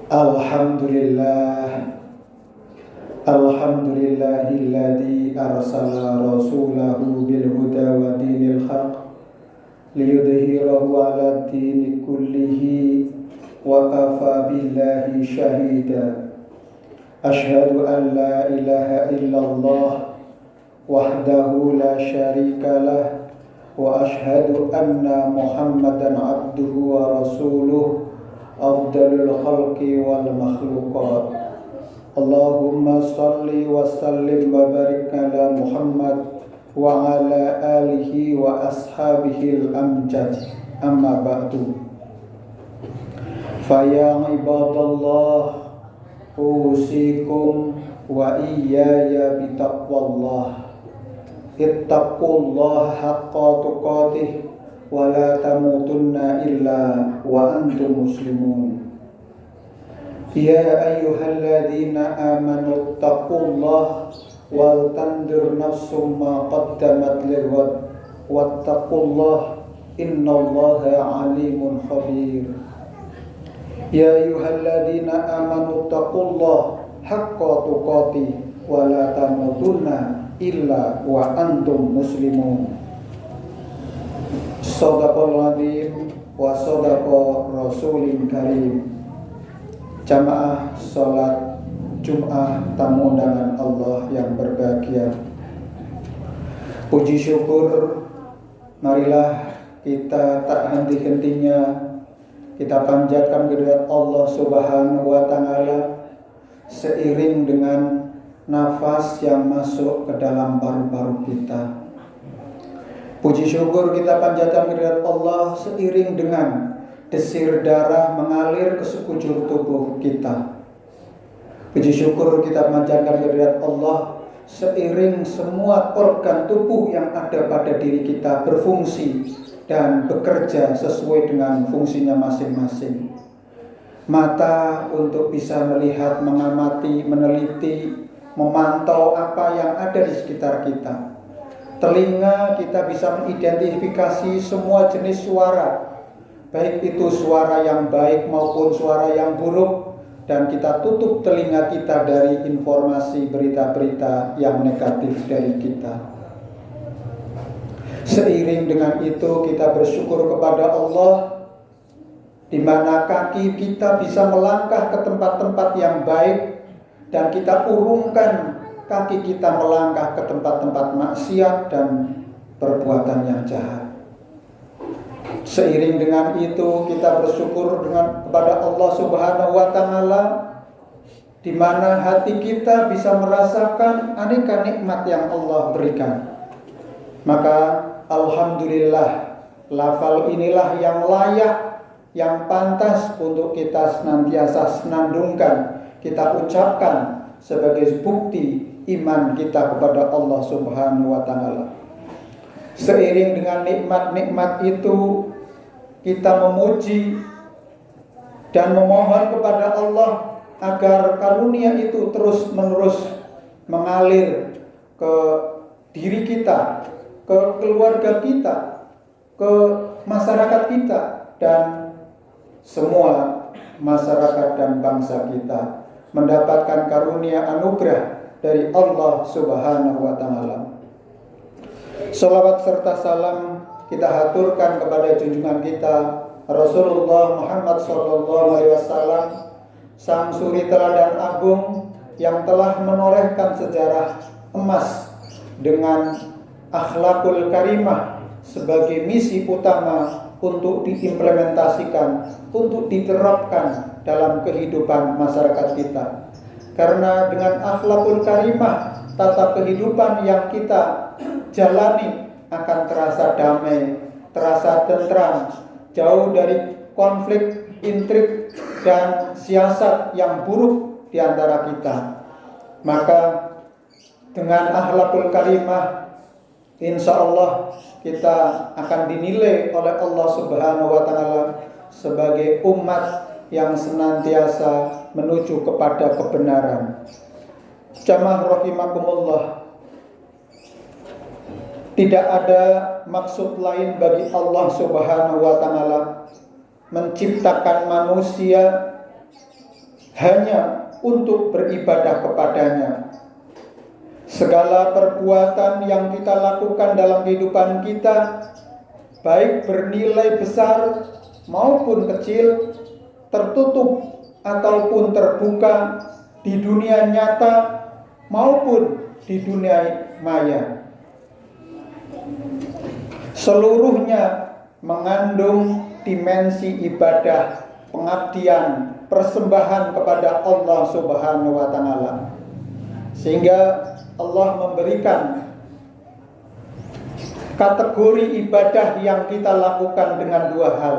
Alhamdulillah, alhamdulillahilladzi arsala rasulahu bil huda wa dinil haq liyudhhirahu 'ala dini kullihi wa kafa billahi syahida. Asyhadu an la ilaha illallah wahdahu la syarikalah wa asyhadu anna Muhammadan abduhu wa rasuluh afdalul khalqi wal makhluqat. Allahumma salli wa sallim wa barik ala Muhammad wa ala alihi wa ashabihi al-amjad. Amma ba'du. Fa ya ibadallah, usikum wa iyaya bitaqwallah. Ittaqullaha haqqa tuqatih wa la tamutunna illa wa antum muslimun. Ya ayyuhalladzina amanu taqullaha wal tandur nafsum ma qaddamat lighad wattaqullaha innallaha alimun khabir. Ya ayyuhalladzina amanu taqullaha haqqa tuqatih wa la tamutunna illa wa antum muslimun. Shadaqallahul adzim wa shadaqa rasulil karim. Jamaah salat Jum'ah tamu undangan Allah yang berbahagia, puji syukur marilah kita tak henti-hentinya kita panjatkan kehadirat Allah Subhanahu wa taala seiring dengan nafas yang masuk ke dalam paru-paru kita. Puji syukur kita panjatkan kehadirat Allah seiring dengan desir darah mengalir ke sekujur tubuh kita. Puji syukur kita panjatkan kehadirat Allah seiring semua organ tubuh yang ada pada diri kita berfungsi dan bekerja sesuai dengan fungsinya masing-masing. Mata untuk bisa melihat, mengamati, meneliti, memantau apa yang ada di sekitar kita. Telinga kita bisa mengidentifikasi semua jenis suara, baik itu suara yang baik maupun suara yang buruk, dan kita tutup telinga kita dari informasi berita-berita yang negatif dari kita. Seiring dengan itu kita bersyukur kepada Allah di mana kaki kita bisa melangkah ke tempat-tempat yang baik, dan kita urungkan kaki kita melangkah ke tempat-tempat maksiat dan perbuatan yang jahat. Seiring dengan itu kita bersyukur kepada Allah Subhanahu wa taala di mana hati kita bisa merasakan aneka nikmat yang Allah berikan. Maka alhamdulillah, lafal inilah yang layak, yang pantas untuk kita senantiasa senandungkan, kita ucapkan sebagai bukti iman kita kepada Allah Subhanahu wa taala. Seiring dengan nikmat-nikmat itu kita memuji dan memohon kepada Allah agar karunia itu terus-menerus mengalir ke diri kita, ke keluarga kita, ke masyarakat kita, dan semua masyarakat dan bangsa kita mendapatkan karunia anugerah dari Allah Subhanahu wa taala. Salawat serta salam kita haturkan kepada junjungan kita Rasulullah Muhammad SAW, sang suri teladan agung yang telah menorehkan sejarah emas dengan akhlakul karimah sebagai misi utama untuk diimplementasikan, untuk diterapkan dalam kehidupan masyarakat kita. Karena dengan akhlakul karimah, tata kehidupan yang kita jalani akan terasa damai, terasa tentram, jauh dari konflik, intrik, dan siasat yang buruk di antara kita. Maka dengan akhlakul karimah, insya Allah kita akan dinilai oleh Allah Subhanahu wa taala sebagai umat yang senantiasa menuju kepada kebenaran. Jamaah rahimakumullah, tidak ada maksud lain bagi Allah Subhanahu wa taala menciptakan manusia hanya untuk beribadah kepadanya. Segala perbuatan yang kita lakukan dalam kehidupan kita, baik bernilai besar maupun kecil, tertutup ataupun terbuka, di dunia nyata maupun di dunia maya, seluruhnya mengandung dimensi ibadah, pengabdian, persembahan kepada Allah Subhanahu wa Ta'ala. Sehingga Allah memberikan kategori ibadah yang kita lakukan dengan dua hal,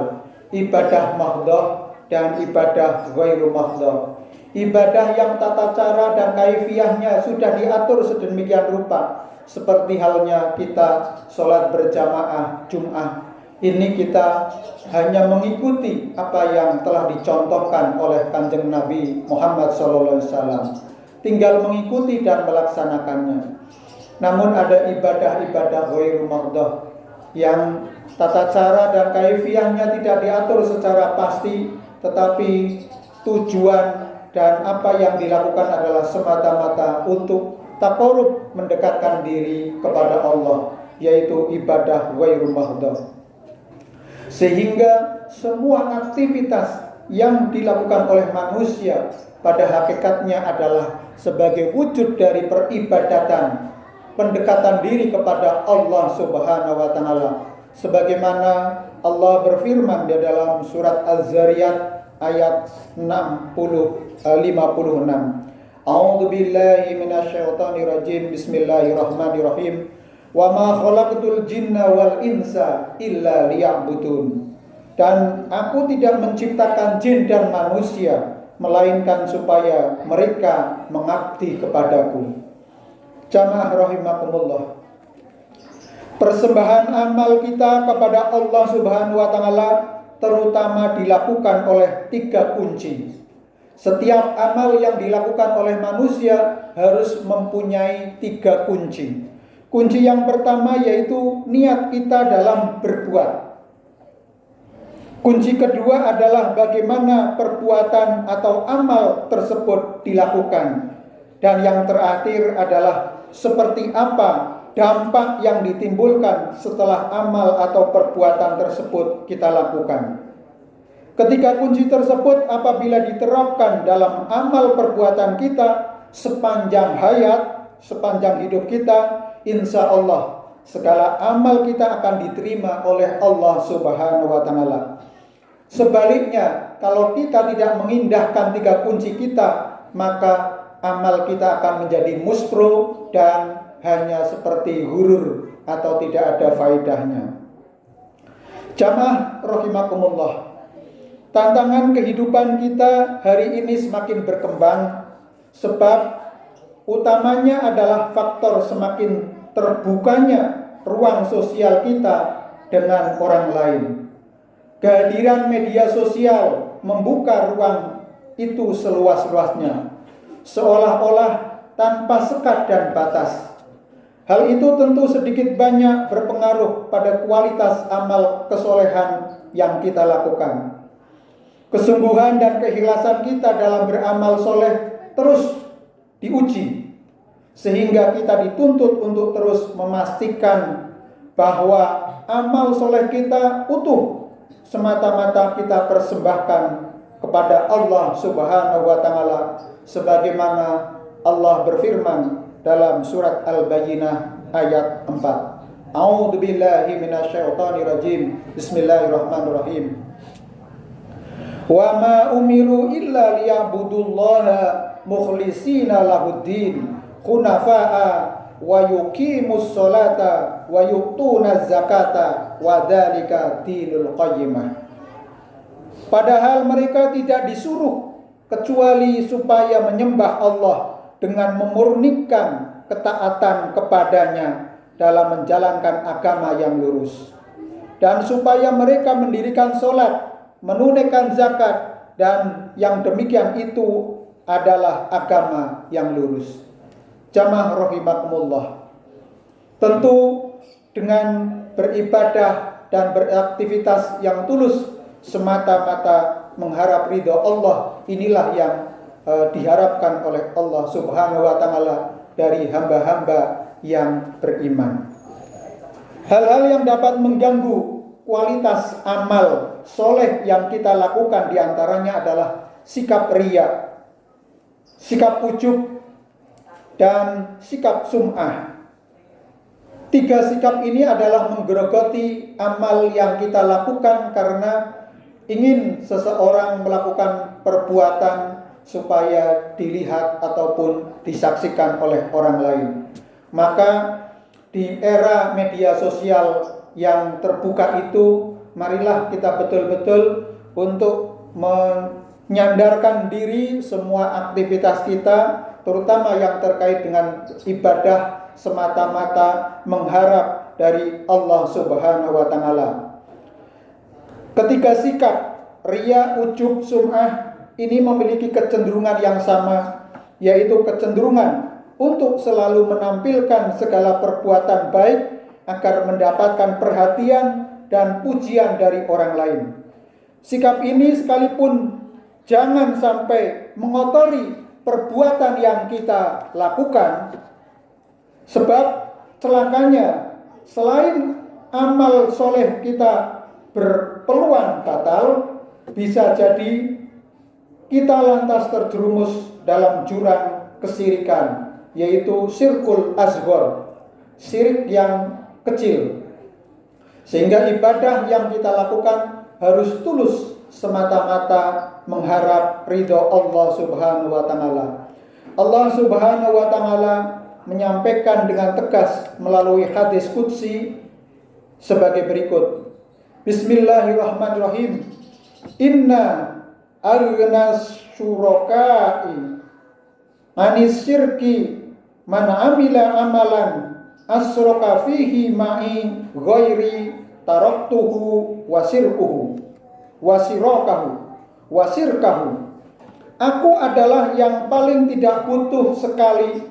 ibadah mahdhah dan ibadah ghairu mahdhah. Ibadah yang tata cara dan kaifiyahnya sudah diatur sedemikian rupa, seperti halnya kita sholat berjamaah Jum'ah. Ini kita hanya mengikuti apa yang telah dicontohkan oleh Kanjeng Nabi Muhammad SAW, tinggal mengikuti dan melaksanakannya. Namun ada ibadah-ibadah ghairu mahdhah yang tata cara dan kaifiyahnya tidak diatur secara pasti, tetapi tujuan dan apa yang dilakukan adalah semata-mata untuk taqarrub, mendekatkan diri kepada Allah, yaitu ibadah ghairu mahdhah. Sehingga semua aktivitas yang dilakukan oleh manusia pada hakikatnya adalah sebagai wujud dari peribadatan, pendekatan diri kepada Allah Subhanahu wa Ta'ala. Sebagaimana Allah berfirman di dalam surat Az-Zariyat ayat 56. A'udzu billahi minasyaitonir rajim. Bismillahirrahmanirrahim. Wa ma khalaqtul jinna wal insa illa liya'budun. Dan aku tidak menciptakan jin dan manusia melainkan supaya mereka mengabdi kepadaku. Jamaah rahimakumullah. Persembahan amal kita kepada Allah Subhanahu wa Ta'ala terutama dilakukan oleh 3 kunci. Setiap amal yang dilakukan oleh manusia harus mempunyai 3 kunci. Kunci yang pertama yaitu niat kita dalam berbuat. Kunci kedua adalah bagaimana perbuatan atau amal tersebut dilakukan. Dan yang terakhir adalah seperti apa dampak yang ditimbulkan setelah amal atau perbuatan tersebut kita lakukan. Ketika kunci tersebut apabila diterapkan dalam amal perbuatan kita sepanjang hayat, sepanjang hidup kita, insya Allah segala amal kita akan diterima oleh Allah Subhanahu wa Ta'ala. Sebaliknya, kalau kita tidak mengindahkan 3 kunci kita, maka amal kita akan menjadi muspro dan hanya seperti hurur atau tidak ada faedahnya. Jamaah rahimakumullah, tantangan kehidupan kita hari ini semakin berkembang, sebab utamanya adalah faktor semakin terbukanya ruang sosial kita dengan orang lain. Kehadiran media sosial membuka ruang itu seluas-luasnya, seolah-olah tanpa sekat dan batas. Hal itu tentu sedikit banyak berpengaruh pada kualitas amal kesolehan yang kita lakukan. Kesungguhan dan keikhlasan kita dalam beramal soleh terus diuji, sehingga kita dituntut untuk terus memastikan bahwa amal soleh kita utuh, semata-mata kita persembahkan kepada Allah Subhanahu wa Ta'ala, sebagaimana Allah berfirman dalam surat Al-Bayyinah ayat 4. A'udzu billahi minasyaitonir rajim. Bismillahirrahmanirrahim. Wa ma umiru illa liya'budullaha mukhlishina lahuddin hunafa'a wa yuqimus sholata wa yu'tunaz zakata wa dzalika dinul qayyimah. Padahal mereka tidak disuruh kecuali supaya menyembah Allah dengan memurnikan ketaatan kepadanya dalam menjalankan agama yang lurus, dan supaya mereka mendirikan sholat, menunaikan zakat, dan yang demikian itu adalah agama yang lurus. Jamaah rahimakumullah, tentu dengan beribadah dan beraktivitas yang tulus semata-mata mengharap ridho Allah, inilah yang diharapkan oleh Allah Subhanahu wa taala dari hamba-hamba yang beriman. Hal-hal yang dapat mengganggu kualitas amal soleh yang kita lakukan diantaranya adalah sikap riya, sikap ujub, dan sikap sum'ah. 3 sikap ini adalah menggerogoti amal yang kita lakukan karena ingin seseorang melakukan perbuatan supaya dilihat ataupun disaksikan oleh orang lain. Maka di era media sosial yang terbuka itu, marilah kita betul-betul untuk menyandarkan diri semua aktivitas kita, terutama yang terkait dengan ibadah, semata-mata mengharap dari Allah Subhanahu wa taala. Ketiga sikap riya, ujub, sum'ah ini memiliki kecenderungan yang sama, yaitu kecenderungan untuk selalu menampilkan segala perbuatan baik agar mendapatkan perhatian dan pujian dari orang lain. Sikap ini sekalipun jangan sampai mengotori perbuatan yang kita lakukan, sebab celakanya selain amal soleh kita berpeluang batal, bisa jadi kita lantas terjerumus dalam jurang kesyirikan, yaitu syirkul asghar, syirik yang kecil. Sehingga ibadah yang kita lakukan harus tulus semata-mata mengharap ridho Allah Subhanahu wa taala. Allah Subhanahu wa taala menyampaikan dengan tegas melalui hadis qudsi sebagai berikut. Bismillahirrahmanirrahim. Inna aghnas syuraka'i anis syirki man amila amalan asyraka fihi ma'i ghairi taraktuhu wasirkahu. Aku adalah yang paling tidak butuh sekali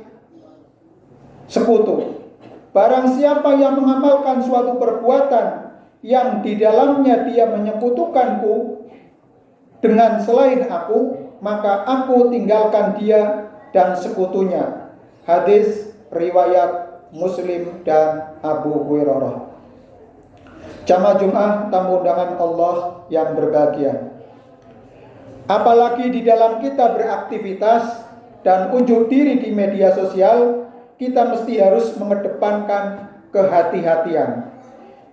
sekutu. Barang siapa yang mengamalkan suatu perbuatan yang di dalamnya dia menyekutukanku dengan selain aku, maka aku tinggalkan dia dan sekutunya. Hadis riwayat Muslim dan Abu Hurairah. Jamaah Jumat tamu undangan Allah yang berbahagia. Apalagi di dalam kita beraktivitas dan unjuk diri di media sosial, kita mesti harus mengedepankan kehati-hatian.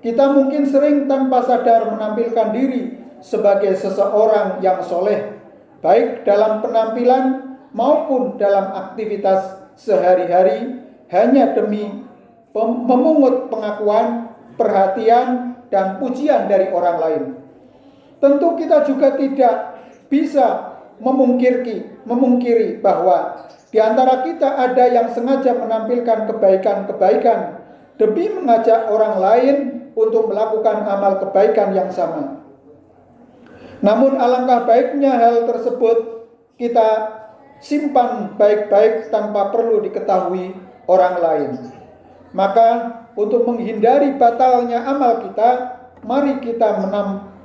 Kita mungkin sering tanpa sadar menampilkan diri sebagai seseorang yang soleh, baik dalam penampilan maupun dalam aktivitas sehari-hari, hanya demi memungut pengakuan, perhatian, dan pujian dari orang lain. Tentu kita juga tidak bisa memungkiri bahwa di antara kita ada yang sengaja menampilkan kebaikan-kebaikan demi mengajak orang lain untuk melakukan amal kebaikan yang sama. Namun alangkah baiknya hal tersebut kita simpan baik-baik tanpa perlu diketahui orang lain. Maka untuk menghindari batalnya amal kita, mari kita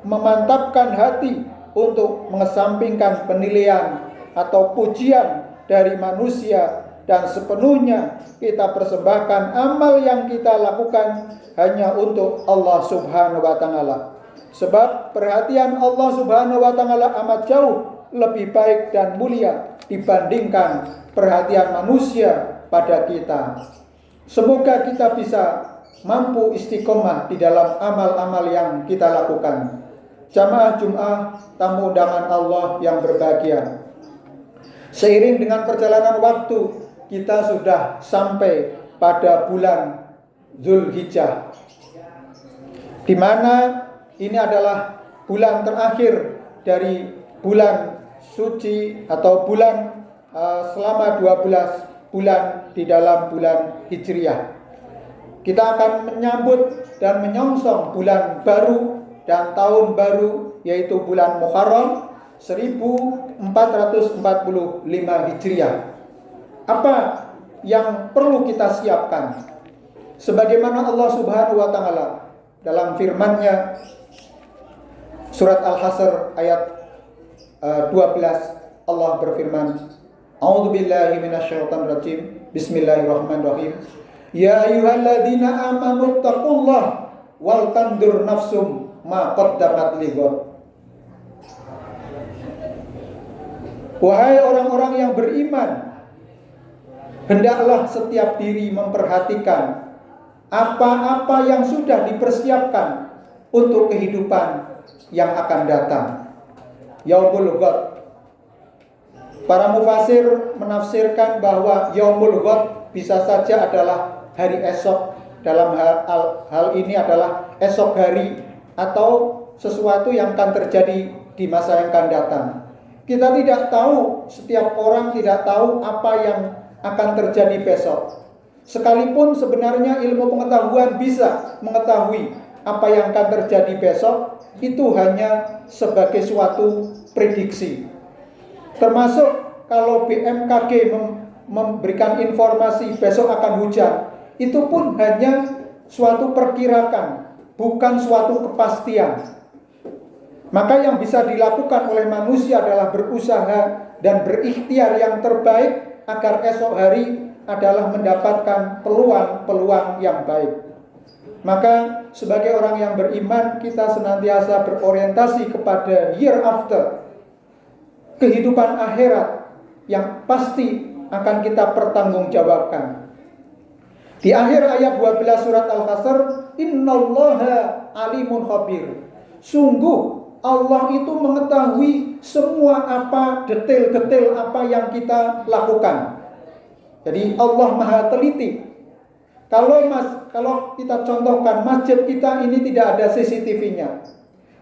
memantapkan hati untuk mengesampingkan penilaian atau pujian dari manusia, dan sepenuhnya kita persembahkan amal yang kita lakukan hanya untuk Allah Subhanahu wa taala. Sebab perhatian Allah Subhanahu wa taala amat jauh lebih baik dan mulia dibandingkan perhatian manusia pada kita. Semoga kita bisa mampu istiqomah di dalam amal-amal yang kita lakukan. Jamaah Jumat tamu undangan Allah yang berbahagia. Seiring dengan perjalanan waktu, kita sudah sampai pada bulan Zulhijjah, di mana ini adalah bulan terakhir dari bulan suci atau bulan selama 12 bulan di dalam bulan Hijriah. Kita akan menyambut dan menyongsong bulan baru dan tahun baru, yaitu bulan Muharram 1445 Hijriah. Apa yang perlu kita siapkan? Sebagaimana Allah Subhanahu wa taala dalam firman-Nya surat Al-Hasr ayat 12, Allah berfirman, A'udzubillahi minasyaitonirrajim. Bismillahirrahmanirrahim. Ya ayyuhalladzina amanu taqullaha wal tandur nafsum ma qaddamat lighad. Wahai orang-orang yang beriman, hendaklah setiap diri memperhatikan apa-apa yang sudah dipersiapkan untuk kehidupan yang akan datang. Yaumul ghad. Para mufasir menafsirkan bahwa Yaumul ghad bisa saja adalah hari esok. Dalam hal ini adalah esok hari atau sesuatu yang akan terjadi di masa yang akan datang. Kita tidak tahu, setiap orang tidak tahu apa yang akan terjadi besok. Sekalipun sebenarnya ilmu pengetahuan bisa mengetahui apa yang akan terjadi besok, itu hanya sebagai suatu prediksi. Termasuk kalau BMKG memberikan informasi besok akan hujan, itu pun hanya suatu perkirakan, bukan suatu kepastian. Maka yang bisa dilakukan oleh manusia adalah berusaha dan berikhtiar yang terbaik agar esok hari adalah mendapatkan peluang-peluang yang baik. Maka sebagai orang yang beriman, kita senantiasa berorientasi kepada hereafter, kehidupan akhirat yang pasti akan kita pertanggungjawabkan. Di akhir ayat 12 surat Al-Hasr, innallaha alimun khabir. Sungguh Allah itu mengetahui semua detail-detail apa yang kita lakukan. Jadi Allah Maha teliti. Kalau kita contohkan masjid kita ini tidak ada CCTV-nya.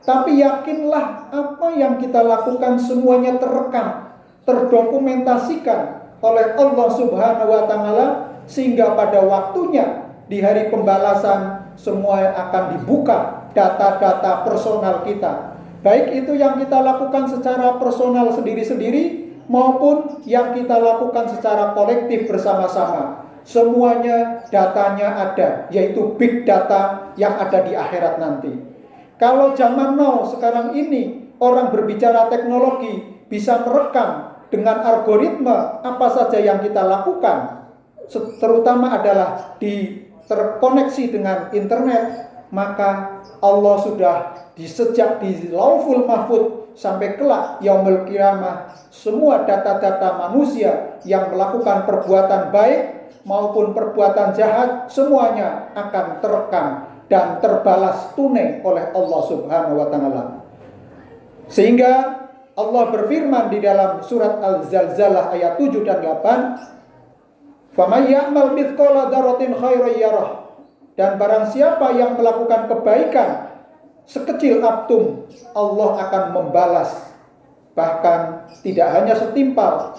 Tapi yakinlah apa yang kita lakukan semuanya terekam, terdokumentasikan oleh Allah Subhanahu wa taala, sehingga pada waktunya di hari pembalasan semua akan dibuka data-data personal kita. Baik itu yang kita lakukan secara personal sendiri-sendiri maupun yang kita lakukan secara kolektif bersama-sama. Semuanya datanya ada, yaitu big data yang ada di akhirat nanti. Kalau zaman now sekarang ini orang berbicara teknologi bisa merekam dengan algoritma apa saja yang kita lakukan, terutama adalah terkoneksi dengan internet, maka Allah sudah sejak di Lauhul Mahfuz sampai kelak yaumul qiyamah, semua data-data manusia yang melakukan perbuatan baik maupun perbuatan jahat semuanya akan terekam dan terbalas tunai oleh Allah Subhanahu wa taala. Sehingga Allah berfirman di dalam surat Al-Zalzalah ayat 7 dan 8, "Faman ya'mal mithqala dzarratin khairan yarah." Dan barang siapa yang melakukan kebaikan sekecil atom, Allah akan membalas. Bahkan tidak hanya setimpal,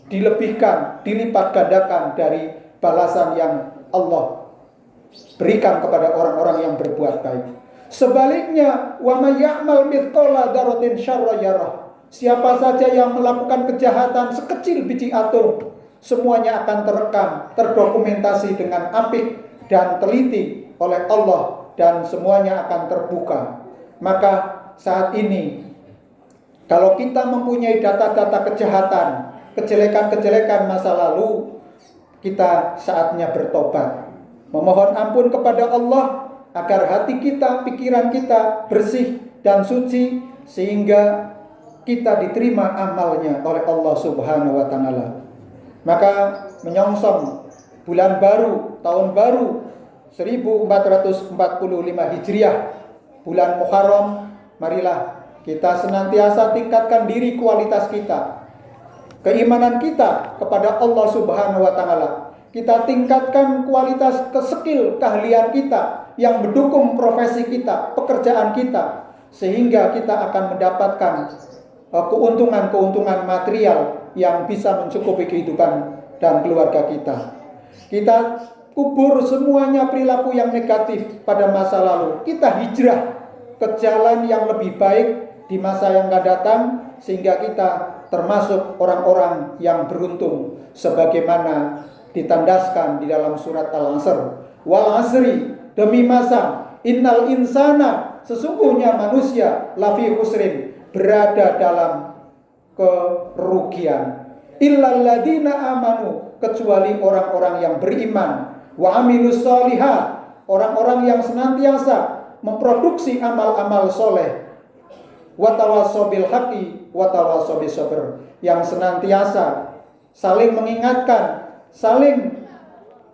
dilebihkan, dilipat gandakan dari balasan yang Allah berikan kepada orang-orang yang berbuat baik. Sebaliknya, wa may ya'mal mithqala dzarratin syarran yarah. Siapa saja yang melakukan kejahatan sekecil biji atom, semuanya akan terekam, terdokumentasi dengan apik dan teliti oleh Allah, dan semuanya akan terbuka. Maka saat ini kalau kita mempunyai data-data kejahatan, kejelekan-kejelekan masa lalu, kita saatnya bertobat, memohon ampun kepada Allah agar hati kita, pikiran kita bersih dan suci, sehingga kita diterima amalnya oleh Allah Subhanahu wa taala. Maka menyongsong bulan baru, tahun baru 1445 Hijriah, bulan Muharram, marilah kita senantiasa tingkatkan diri, kualitas kita, keimanan kita kepada Allah Subhanahu wa taala. Kita tingkatkan kualitas skill, keahlian kita yang mendukung profesi kita, pekerjaan kita, sehingga kita akan mendapatkan keuntungan-keuntungan material yang bisa mencukupi kehidupan dan keluarga kita. Kita kubur semuanya perilaku yang negatif pada masa lalu. Kita hijrah ke jalan yang lebih baik di masa yang akan datang, sehingga kita termasuk orang-orang yang beruntung, sebagaimana ditandaskan di dalam surat Al-Asr. Wal asri, demi masa, innal insana, sesungguhnya manusia, lafi khusrin, berada dalam kerugian. Illal ladzina amanu, kecuali orang-orang yang beriman, wa amilus sholihat, orang-orang yang senantiasa memproduksi amal-amal soleh, wa tawassaw bil haqqi wa tawassaw bis sabr, yang senantiasa saling mengingatkan, saling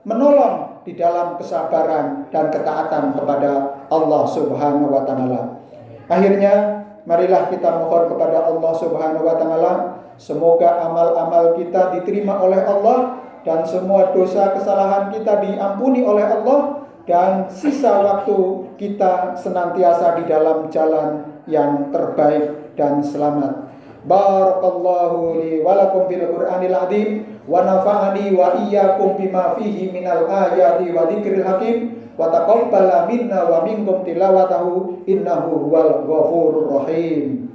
menolong di dalam kesabaran dan ketaatan kepada Allah Subhanahu wa taala. Akhirnya marilah kita mohon kepada Allah Subhanahu wa taala, semoga amal-amal kita diterima oleh Allah dan semua dosa kesalahan kita diampuni oleh Allah, dan sisa waktu kita senantiasa di dalam jalan yang terbaik dan selamat. Barakallahu li wa lakum fil Qur'anil azim wa nafa'ani wa iyyakum bima fihi minal ayati wa dzikril hakim wa taqabbala minna wa minkum tilawatahu innahu huwal ghafurur rahim.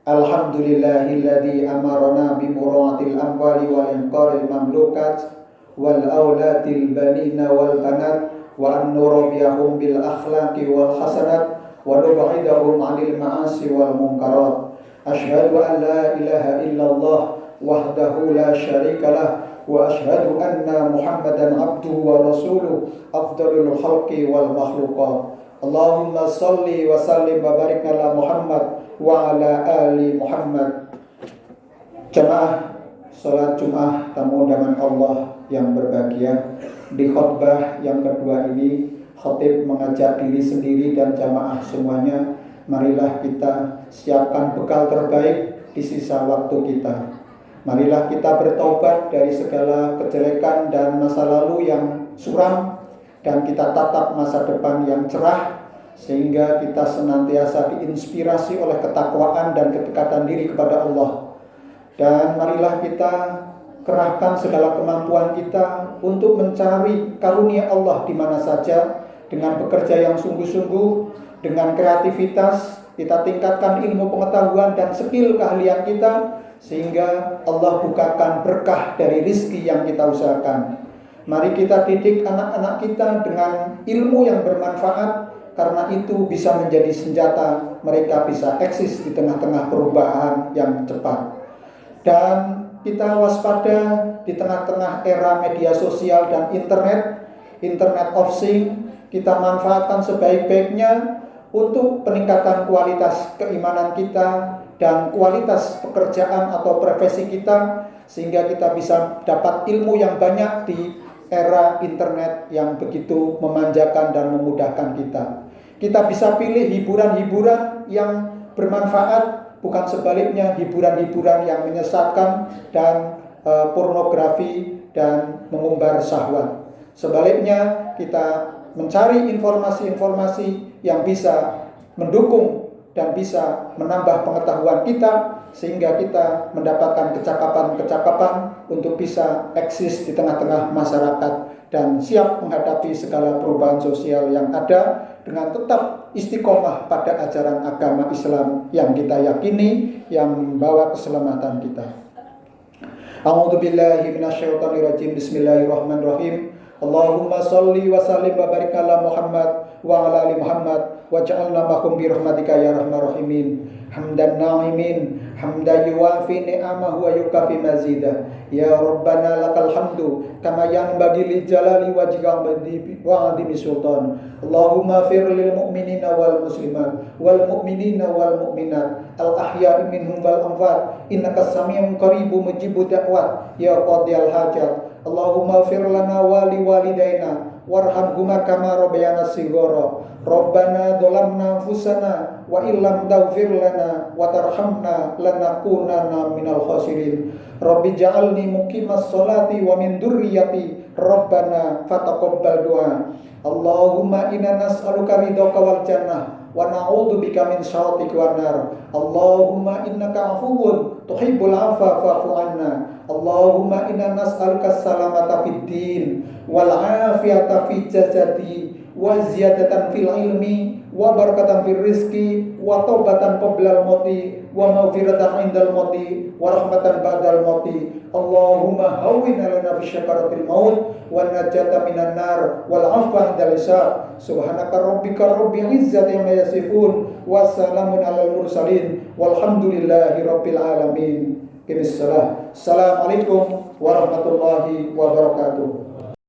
Alhamdulillahilladzi amarna bi muraatil amwali wal inqaril mamlukat wal auladil banina wal banat wa an nurabiyahum bil akhlaqi wal hasanat wa nub'idahum 'anil ma'asi wal munkarat. Asyhadu an la ilaha illallah wahdahu la syarikalah wa asyhadu anna Muhammadan abduhu wa rasuluh afdalul khalqi wal makhluqat. Allahumma salli wa sallim wa barik ala Muhammad wa ala ali Muhammad. Jamaah salat Jumat tamu undangan Allah yang berbahagia, di khutbah yang kedua ini khatib mengajak diri sendiri dan jamaah semuanya, marilah kita siapkan bekal terbaik di sisa waktu kita. Marilah kita bertobat dari segala kejelekan dan masa lalu yang suram, dan kita tatap masa depan yang cerah, sehingga kita senantiasa diinspirasi oleh ketakwaan dan kedekatan diri kepada Allah. Dan marilah kita kerahkan segala kemampuan kita untuk mencari karunia Allah di mana saja, dengan bekerja yang sungguh-sungguh, dengan kreativitas, kita tingkatkan ilmu pengetahuan dan skill keahlian kita, sehingga Allah bukakan berkah dari rizki yang kita usahakan. Mari kita didik anak-anak kita dengan ilmu yang bermanfaat, karena itu bisa menjadi senjata mereka bisa eksis di tengah-tengah perubahan yang cepat. Dan kita waspada di tengah-tengah era media sosial dan internet of things, kita manfaatkan sebaik-baiknya untuk peningkatan kualitas keimanan kita dan kualitas pekerjaan atau profesi kita, sehingga kita bisa dapat ilmu yang banyak di era internet yang begitu memanjakan dan memudahkan kita. Kita bisa pilih hiburan-hiburan yang bermanfaat, bukan sebaliknya hiburan-hiburan yang menyesatkan dan pornografi dan mengumbar syahwat. Sebaliknya kita mencari informasi-informasi yang bisa mendukung dan bisa menambah pengetahuan kita, sehingga kita mendapatkan kecakapan-kecakapan untuk bisa eksis di tengah-tengah masyarakat dan siap menghadapi segala perubahan sosial yang ada, dengan tetap istiqomah pada ajaran agama Islam yang kita yakini, yang membawa keselamatan kita. A'udzubillahi minasyaitonirrajim. Bismillahirrahmanirrahim. Allahumma salli wa sallim wa barik ala Muhammad wa ala ali Muhammad waj'alna mahum bi rahmatika ya arhamar rahimin. Hamdan na'imin, hamdan yuwafi ni'amahu wa yukafi mazidah. Ya Rabbana lakal hamdu kama yanbaghi li jalali wajhika wa 'azimi sultan. Allahumma fir lil mu'minina wal muslimat wal mu'minina wal mu'minat al ahya'i minhum wal amwat innaka samiun qaribun mujibud da'wat ya qadiyal hajat. Allahumma fir lana wa li walidaina warhamhuma kama rabbayana shighara. Rabbana dhalamna anfusana wa illam taghfir lana wa tarhamna lanakunanna minal khasirin. Rabbi ja'alni muqimas sholati wa min dzurriyyati Rabbana fataqabbal du'a. Allahumma inna nas'aluka ridhaka wal jannah wa na'udzubika min sakhatika wan nar. Allahumma innaka 'afuwun tuhibbul 'afwa fa'fu 'anna. Allahumma inna nas'aluka salamata fid din wal 'afiyata fid jasadi wa ziyadatan fil ilmi wa barakatan fil rizqi wa taubatan qablal mauti wa maghfiratan indal mauti wa rahmatan ba'dal mauti. Allahumma hawwin 'alaina fi syakaratil maut wa najata minan nar wal 'afwa 'indal hisab. Subhanaka rabbika rabbil izzati amma yasifun wa salamun 'alal mursalin walhamdulillahi rabbil alamin. Assalamualaikum warahmatullahi wabarakatuh.